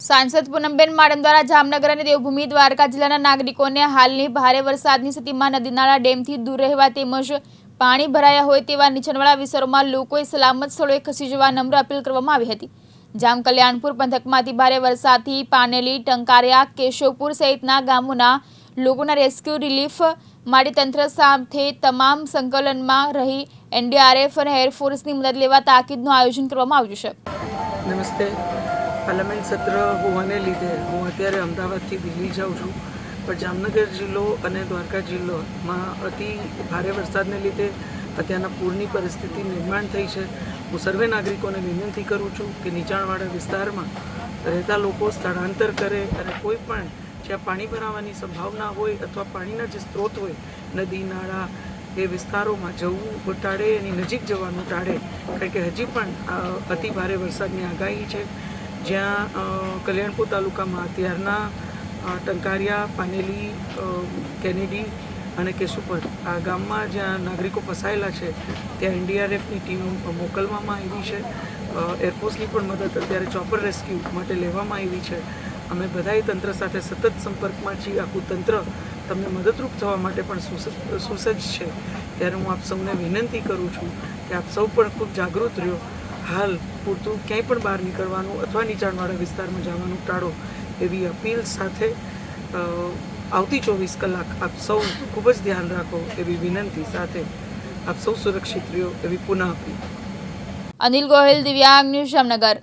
सांसद पूनमबेन माडम द्वारा जामनगर અને દેવભૂમિ દ્વારકા જિલ્લાના નાગરિકોને હાલની ભારે વરસાદની સ્થિતિમાં નદીનાળા ડેમથી દૂર રહેવા તેમજ પાણી ભરાયા હોય તેવા નીચાણવાળા વિસ્તારોમાં લોકોએ સલામત સ્થળોએ ખસી જવા નમ્ર અપીલ કરવામાં આવી હતી। જામ કલ્યાણપુર પંથકમાંથી ભારે વરસાદથી પાનેલી, ટંકારિયા, કેશવપુર સહિતના ગામોના લોકોના રેસ્ક્યુ રિલીફ માટે તંત્ર સાથે તમામ સંકલનમાં રહી એનડીઆરએફ અને એરફોર્સની મદદ લેવા તાકીદનું આયોજન કરવામાં આવ્યું છે। નમસ્તે। પાર્લામેન્ટ સત્ર હોવાને લીધે હું અત્યારે અમદાવાદથી દિલ્હી જાઉં છું, પણ જામનગર જિલ્લો અને દ્વારકા જિલ્લામાં અતિ ભારે વરસાદને લીધે અત્યારના પૂરની પરિસ્થિતિ નિર્માણ થઈ છે। હું સર્વે નાગરિકોને વિનંતી કરું છું કે નીચાણવાળા વિસ્તારમાં રહેતા લોકો સ્થળાંતર કરે અને કોઈ પણ જ્યાં પાણી ભરાવાની સંભાવના હોય અથવા પાણીના જે સ્ત્રોત હોય, નદી, નાળા, એ વિસ્તારોમાં જવું ટાળે, એની નજીક જવાનું ટાળે, કારણ કે હજી પણ અતિ ભારે વરસાદની આગાહી છે। જ્યાં કલ્યાણપુર તાલુકામાં અત્યારના ટંકારિયા, પાનેલી, કેનેડી અને કેશુપર આ ગામમાં જ્યાં નાગરિકો ફસાયેલા છે ત્યાં એનડીઆરએફની ટીમ મોકલવામાં આવી છે। એરફોર્સની પણ મદદ અત્યારે ચોપર રેસ્ક્યુ માટે લેવામાં આવી છે। અમે બધાએ તંત્ર સાથે સતત સંપર્કમાં છીએ। આખું તંત્ર તમને મદદરૂપ થવા માટે પણ સુસજ્જ છે। ત્યારે હું આપ સૌને વિનંતી કરું છું કે આપ સૌ પણ ખૂબ જાગૃત રહ્યો। હાલ પૂરતું ક્યાંય પણ બહાર નીકળવાનું અથવા નીચાણવાળા વિસ્તારમાં જવાનું ટાળો એવી અપીલ સાથે આવતી 24 કલાક આપ સૌ ખૂબ જ ધ્યાન રાખો એવી વિનંતી સાથે આપ સૌ સુરક્ષિત રહ્યો એવી પુનઃ અપીલ। અનિલ ગોહિલ, દિવ્યાંગ ન્યૂઝ, જામનગર।